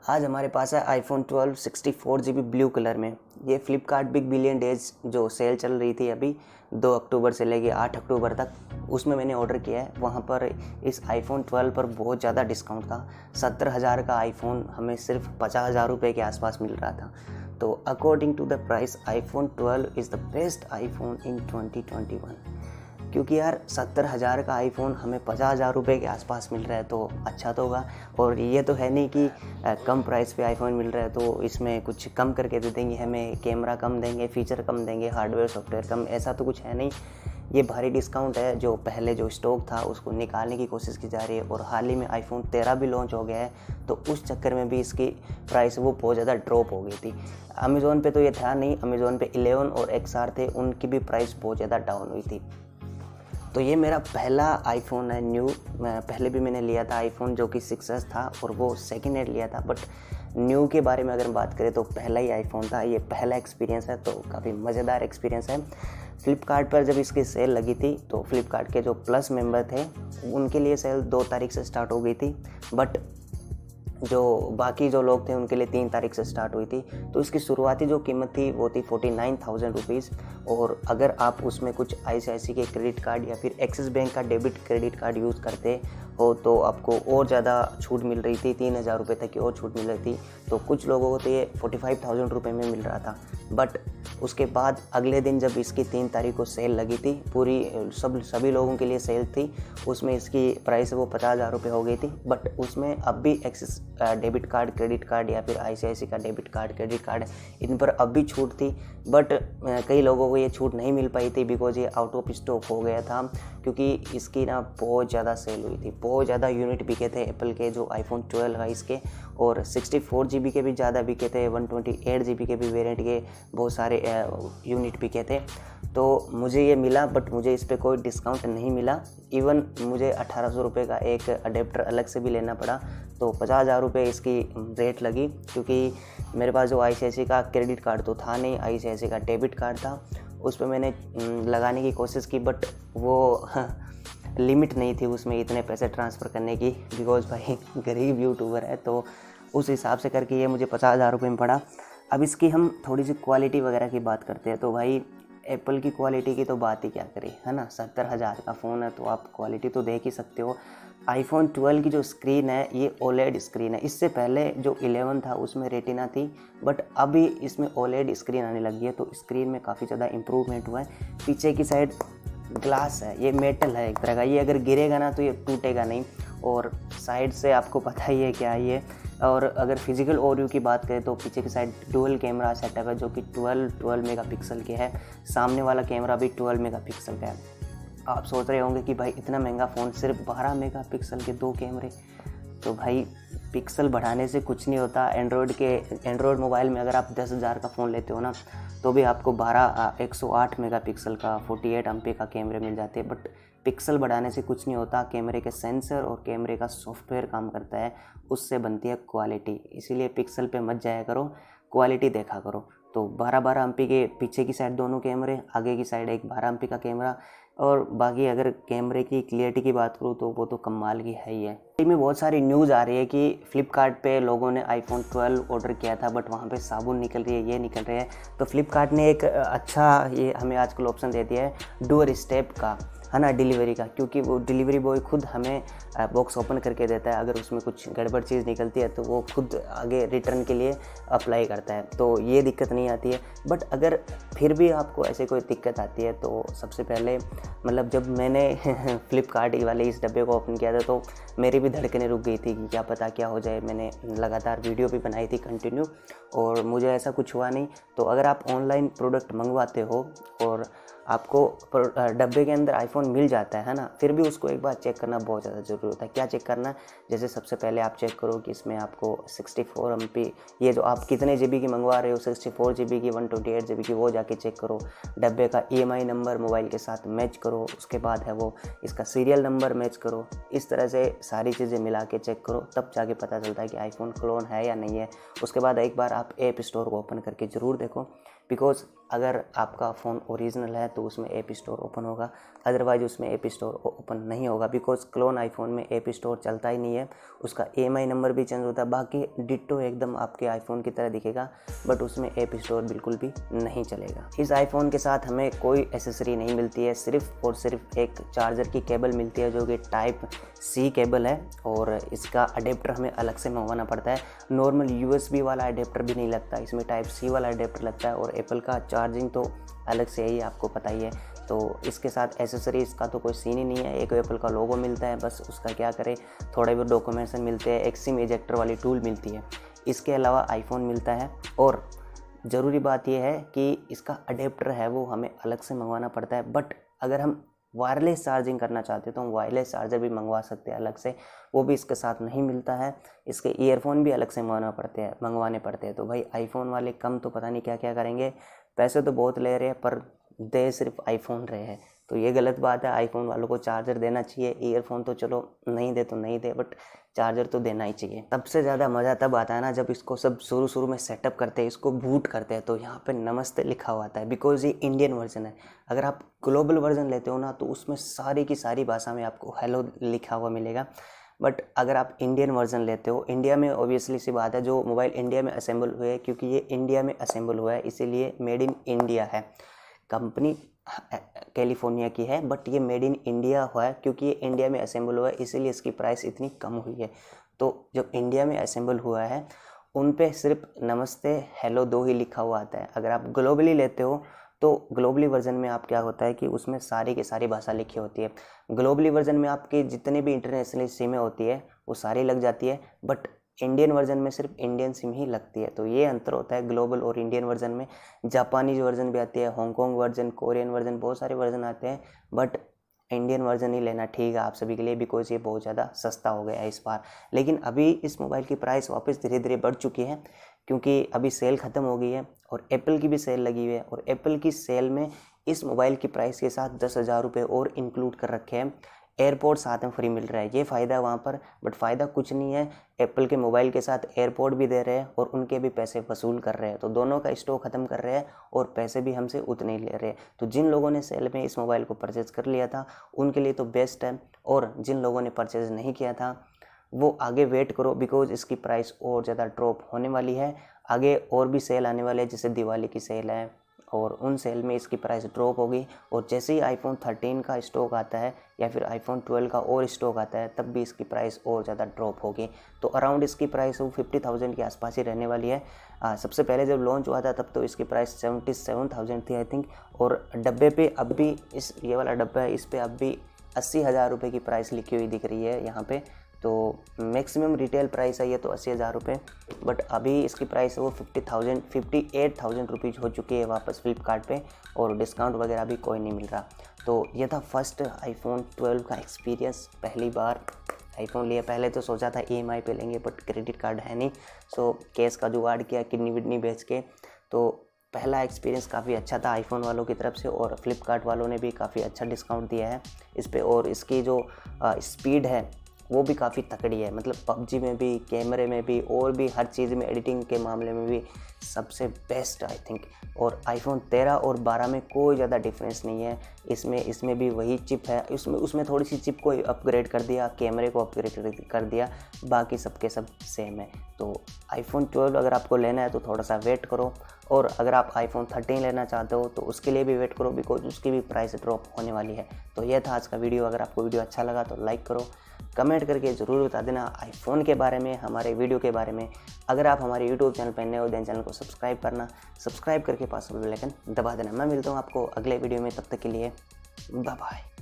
आज हमारे पास है आईफोन 12 64 GB ब्लू कलर में। ये फ्लिपकार्ट बिग बिलियन डेज जो सेल चल रही थी अभी 2 अक्टूबर से लेके 8 अक्टूबर तक, उसमें मैंने ऑर्डर किया है। वहाँ पर इस आईफोन 12 पर बहुत ज़्यादा डिस्काउंट था। 70,000 का आईफोन हमें सिर्फ 50,000 रुपये के आसपास मिल रहा था। तो according to the price iPhone 12 is the best iPhone in 2021। क्योंकि यार 70,000 का आईफोन हमें 50,000 रुपये के आसपास मिल रहा है तो अच्छा तो होगा। और ये तो है नहीं कि कम प्राइस पे आईफोन मिल रहा है तो इसमें कुछ कम करके दे देंगे, हमें कैमरा कम देंगे, फीचर कम देंगे, हार्डवेयर सॉफ्टवेयर कम, ऐसा तो कुछ है नहीं। ये भारी डिस्काउंट है। जो पहले जो स्टॉक था उसको निकालने की कोशिश की जा रही है और हाल ही में आईफोन 13 भी लॉन्च हो गया है, तो उस चक्कर में भी इसकी प्राइस वो बहुत ज़्यादा ड्रॉप हो गई थी। अमेज़ोन पे तो ये था नहीं, अमेज़ोन पे 11 और XR थे, उनकी भी प्राइस बहुत ज़्यादा डाउन हुई थी। तो ये मेरा पहला आईफोन है न्यू। पहले भी मैंने लिया था आईफोन जो कि 6s था और वो सेकेंड हैंड लिया था, बट न्यू के बारे में अगर बात करें तो पहला ही आईफोन था। ये पहला एक्सपीरियंस है तो काफ़ी मज़ेदार एक्सपीरियंस है। फ्लिपकार्ट पर जब इसकी सेल लगी थी तो फ्लिपकार्ट के जो प्लस मेंबर थे उनके लिए सेल 2 तारीख से स्टार्ट हो गई थी, बट जो बाकी जो लोग थे उनके लिए 3 तारीख से स्टार्ट हुई थी। तो इसकी शुरुआती जो कीमत थी वो थी 49,000 रुपीज़। और अगर आप उसमें कुछ ICICI के क्रेडिट कार्ड या फिर एक्सिस बैंक का डेबिट क्रेडिट कार्ड यूज़ करते हो तो आपको और ज़्यादा छूट मिल रही थी, 3,000 रुपये तक की और छूट मिल रही थी। तो कुछ लोगों को तो ये 45,000 रुपये में मिल रहा था। बट उसके बाद अगले दिन जब इसकी 3 तारीख को सेल लगी थी, पूरी सभी लोगों के लिए सेल थी, उसमें इसकी प्राइस वो 50,000 रुपये हो गई थी। बट उसमें अब भी axis debit card, credit card या फिर ICICI का डेबिट कार्ड, क्रेडिट कार्ड, इन पर अब भी छूट थी। बट कई लोगों को ये छूट नहीं मिल पाई थी बिकॉज ये आउट ऑफ स्टॉक हो गया था, क्योंकि इसकी ना बहुत ज़्यादा सेल हुई थी, बहुत ज़्यादा यूनिट बिके थे एप्पल के जो आईफोन 12 है इसके। और 64 GB के भी ज़्यादा बिके थे, 128 GB के भी वेरिएंट के बहुत सारे यूनिट बिके थे। तो मुझे ये मिला बट मुझे इस पर कोई डिस्काउंट नहीं मिला। इवन मुझे 1,800 रुपये का एक अडेप्टर अलग से भी लेना पड़ा। तो 50,000 रुपये इसकी रेट लगी, क्योंकि मेरे पास जो ICICI का क्रेडिट कार्ड तो था नहीं, ICICI का डेबिट कार्ड था। उस पर मैंने लगाने की कोशिश की बट वो लिमिट नहीं थी उसमें इतने पैसे ट्रांसफ़र करने की, बिकॉज भाई गरीब यूट्यूबर है तो उस हिसाब से करके ये मुझे 50,000 रुपये में पड़ा। अब इसकी हम थोड़ी सी क्वालिटी वगैरह की बात करते हैं तो भाई एप्पल की क्वालिटी की तो बात ही क्या करें, है ना। 70,000 का फ़ोन है तो आप क्वालिटी तो देख ही सकते हो। आईफोन 12 की जो स्क्रीन है ये OLED स्क्रीन है। इससे पहले जो 11 था उसमें रेटिना थी, बट अभी इसमें OLED स्क्रीन आने लगी है तो स्क्रीन में काफ़ी ज़्यादा इम्प्रूवमेंट हुआ है। पीछे की साइड ग्लास है, ये मेटल है एक तरह का, ये अगर गिरेगा ना तो ये टूटेगा नहीं। और साइड से आपको पता ही है क्या ये। और अगर फिजिकल ओवरव्यू की बात करें तो पीछे की साइड डुअल कैमरा सेटअप है जो कि 12 मेगापिक्सल के है। सामने वाला कैमरा भी 12 मेगापिक्सल का है। आप सोच रहे होंगे कि भाई इतना महंगा फ़ोन, सिर्फ 12 मेगापिक्सल के 2 कैमरे। तो भाई पिक्सल बढ़ाने से कुछ नहीं होता। एंड्रॉयड मोबाइल में अगर आप 10,000 का फ़ोन लेते हो ना तो भी आपको 108 मेगापिक्सल का 48 MP का कैमरे मिल जाते हैं। बट पिक्सल बढ़ाने से कुछ नहीं होता। कैमरे के सेंसर और कैमरे का सॉफ्टवेयर काम करता है, उससे बनती है क्वालिटी। इसीलिए पिक्सल पे मत जाया करो, क्वालिटी देखा करो। तो 12 MP के पीछे की साइड दोनों कैमरे, आगे की साइड एक 12 MP का कैमरा। और बाकी अगर कैमरे की क्लियरिटी की बात करूँ तो वो तो कमाल की है ही है। में बहुत सारी न्यूज़ आ रही है कि फ्लिपकार्ट पे लोगों ने आईफोन 12 ऑर्डर किया था बट वहाँ पे साबुन निकल रही है, ये निकल रही है। तो फ्लिपकार्ट ने एक अच्छा ये हमें आजकल ऑप्शन दे दिया है डोर स्टेप का, है ना, डिलीवरी का। क्योंकि वो डिलीवरी बॉय खुद हमें बॉक्स ओपन करके देता है। अगर उसमें कुछ गड़बड़ चीज़ निकलती है तो वो खुद आगे रिटर्न के लिए अप्लाई करता है, तो ये दिक्कत नहीं आती है। बट अगर फिर भी आपको ऐसे कोई दिक्कत आती है तो सबसे पहले मतलब जब मैंने फ्लिपकार्ट वाले इस डब्बे को ओपन किया था तो मेरी भी धड़कनें रुक गई थी कि क्या पता क्या हो जाए। मैंने लगातार वीडियो भी बनाई थी कंटिन्यू और मुझे ऐसा कुछ हुआ नहीं। तो अगर आप ऑनलाइन प्रोडक्ट मंगवाते हो और आपको डब्बे के अंदर आईफोन मिल जाता है ना, फिर भी उसको एक बार चेक करना बहुत ज़्यादा ज़रूरी होता है। क्या चेक करना? जैसे सबसे पहले आप चेक करो कि इसमें आपको 64 MP, ये जो आप कितने GB की मंगवा रहे हो, 64 GB की, 128 GB की, वो जाके चेक करो। डब्बे का EMI नंबर मोबाइल के साथ मैच करो। उसके बाद है वो इसका सीरियल नंबर मैच करो। इस तरह से सारी चीज़ें मिला के चेक करो, तब जाके पता चलता है कि आईफोन क्लोन है या नहीं है। उसके बाद एक बार आप ऐप स्टोर को ओपन करके ज़रूर देखो, बिकॉज़ अगर आपका फ़ोन ओरिजिनल है तो उसमें ऐप स्टोर ओपन होगा, अदरवाइज़ उसमें ऐप स्टोर ओपन नहीं होगा, बिकॉज़ क्लोन आईफोन में ऐप स्टोर चलता ही नहीं है। उसका EMI नंबर भी चेंज होता है, बाकी डिट्टो एकदम आपके आईफोन की तरह दिखेगा, बट उसमें ऐप स्टोर बिल्कुल भी नहीं चलेगा। इस आईफोन के साथ हमें कोई एसेसरी नहीं मिलती है, सिर्फ और सिर्फ एक चार्जर की केबल मिलती है जो कि Type-C केबल है, और इसका अडेप्टर हमें अलग से मंगवाना पड़ता है। नॉर्मल USB वाला अडेप्टर भी नहीं लगता, इसमें Type-C वाला अडेप्टर लगता है, और एप्पल का चार्जिंग तो अलग से ही आपको पता ही है। तो इसके साथ एसेसरीज़ का तो कोई सीन ही नहीं है, एक एप्पल का लोगो मिलता है बस, उसका क्या करें, थोड़े बहुत डॉक्यूमेंटेशन मिलते हैं, एक सिम इजेक्टर वाली टूल मिलती है, इसके अलावा आईफोन मिलता है। और ज़रूरी बात यह है कि इसका अडेप्टर है वो हमें अलग से मंगवाना पड़ता है, बट अगर हम वायरलेस चार्जिंग करना चाहते हैं तो हम वायरलेस चार्जर भी मंगवा सकते हैं अलग से, वो भी इसके साथ नहीं मिलता है। इसके ईयरफोन भी अलग से मंगवाने पड़ते हैं। तो भाई आईफोन वाले कम तो पता नहीं क्या क्या करेंगे, पैसे तो बहुत ले रहे हैं पर दे सिर्फ आईफोन रहे हैं, तो ये गलत बात है। आईफोन वालों को चार्जर देना चाहिए, ईयरफोन तो चलो नहीं दे तो नहीं दे, बट चार्जर तो देना ही चाहिए। सबसे ज़्यादा मज़ा तब आता है ना जब इसको सब शुरू में सेटअप करते हैं, इसको बूट करते हैं, तो यहाँ पे नमस्ते लिखा हुआ आता है, बिकॉज ये इंडियन वर्जन है। अगर आप ग्लोबल वर्जन लेते हो ना तो उसमें सारी की सारी भाषा में आपको हेलो लिखा हुआ मिलेगा, बट अगर आप इंडियन वर्जन लेते हो, इंडिया में ऑब्वियसली सी बात है, जो मोबाइल इंडिया में असेंबल हुए हैं, क्योंकि ये इंडिया में असेंबल हुआ है इसीलिए मेड इन इंडिया है। कंपनी कैलिफोर्निया की है, बट ये मेड इन इंडिया हुआ है क्योंकि ये इंडिया में असेंबल हुआ है, इसीलिए इसकी प्राइस इतनी कम हुई है। तो जब इंडिया में असेंबल हुआ है उन पे सिर्फ नमस्ते हेलो दो ही लिखा हुआ आता है। अगर आप ग्लोबली लेते हो तो ग्लोबली वर्जन में आप क्या होता है कि उसमें सारी की सारी भाषा लिखी होती है। ग्लोबली वर्जन में आपकी जितनी भी इंटरनेशनल सिमें होती है वो सारी लग जाती है, बट इंडियन वर्जन में सिर्फ इंडियन सिम ही लगती है। तो ये अंतर होता है ग्लोबल और इंडियन वर्जन में। जापानीज वर्जन भी आती है, हांगकॉन्ग वर्जन, कोरियन वर्जन, बहुत सारे वर्जन आते हैं, बट इंडियन वर्जन ही लेना ठीक है आप सभी के लिए, बिकॉज ये बहुत ज़्यादा सस्ता हो गया है इस बार। लेकिन अभी इस मोबाइल की प्राइस वापस धीरे धीरे बढ़ चुकी है, क्योंकि अभी सेल ख़त्म हो गई है और एप्पल की भी सेल लगी हुई है, और एप्पल की सेल में इस मोबाइल की प्राइस के साथ 10,000 रुपये और इंक्लूड कर रखे हैं। एयरपोर्ट साथ में फ्री मिल रहा है, ये फ़ायदा है वहाँ पर, बट फ़ायदा कुछ नहीं है। एप्पल के मोबाइल के साथ एयरपोर्ट भी दे रहे हैं और उनके भी पैसे वसूल कर रहे हैं, तो दोनों का स्टॉक ख़त्म कर रहे हैं और पैसे भी हमसे उतने ही ले रहे हैं। तो जिन लोगों ने सेल में इस मोबाइल को परचेज़ कर लिया था उनके लिए तो बेस्ट है, और जिन लोगों ने परचेज़ नहीं किया था वो आगे वेट करो, बिकॉज इसकी प्राइस और ज़्यादा ड्रॉप होने वाली है। आगे और भी सेल आने वाले हैं, जैसे दिवाली की सेल है, और उन सेल में इसकी प्राइस ड्रॉप होगी, और जैसे ही आईफोन 13 का स्टॉक आता है या फिर आईफोन 12 का और स्टॉक आता है तब भी इसकी प्राइस और ज़्यादा ड्रॉप होगी। तो अराउंड इसकी प्राइस वो 50,000 के आसपास ही रहने वाली है। सबसे पहले जब लॉन्च हुआ था तब तो इसकी प्राइस 77,000 थी आई थिंक, और डब्बे पे अब भी ये वाला डब्बा है, इस पर अब भी 80,000 रुपये की प्राइस लिखी हुई दिख रही है यहाँ पे। तो मैक्सिमम रिटेल प्राइस है ये तो 80,000 रुपये, बट अभी इसकी प्राइस है वो 58,000 रुपीज़ हो चुकी है वापस फ्लिपकार्ट पे, और डिस्काउंट वगैरह भी कोई नहीं मिल रहा। तो ये था फर्स्ट आईफोन 12 का एक्सपीरियंस, पहली बार आईफोन लिया। पहले तो सोचा था EMI पे लेंगे, बट क्रेडिट कार्ड है नहीं, सो कैश का जुगाड़ किया किडनी विडनी बेच के। तो पहला एक्सपीरियंस काफ़ी अच्छा था आईफोन वालों की तरफ से, और फ्लिपकार्ट वालों ने भी काफ़ी अच्छा डिस्काउंट दिया है इस पर, और इसकी जो स्पीड है वो भी काफ़ी तकड़ी है। मतलब PUBG में भी, कैमरे में भी, और भी हर चीज़ में, एडिटिंग के मामले में भी सबसे बेस्ट आई थिंक। और आईफोन 13 और 12 में कोई ज़्यादा डिफरेंस नहीं है। इसमें भी वही चिप है, उसमें थोड़ी सी चिप को अपग्रेड कर दिया, कैमरे को अपग्रेड कर दिया, बाकी सबके सब सेम है। तो आईफोन 12 अगर आपको लेना है तो थोड़ा सा वेट करो, और अगर आप आईफोन 13 लेना चाहते हो तो उसके लिए भी वेट करो, बिकॉज उसकी भी प्राइस ड्रॉप होने वाली है। तो यह था आज का वीडियो। अगर आपको वीडियो अच्छा लगा तो लाइक करो, कमेंट करके ज़रूर बता देना आईफोन के बारे में, हमारे वीडियो के बारे में। अगर आप हमारे यूट्यूब चैनल पर नए हो देन चैनल को सब्सक्राइब करना, सब्सक्राइब करके पास बेल आइकन दबा देना। मैं मिलता हूँ आपको अगले वीडियो में, तब तक के लिए बाय बाय।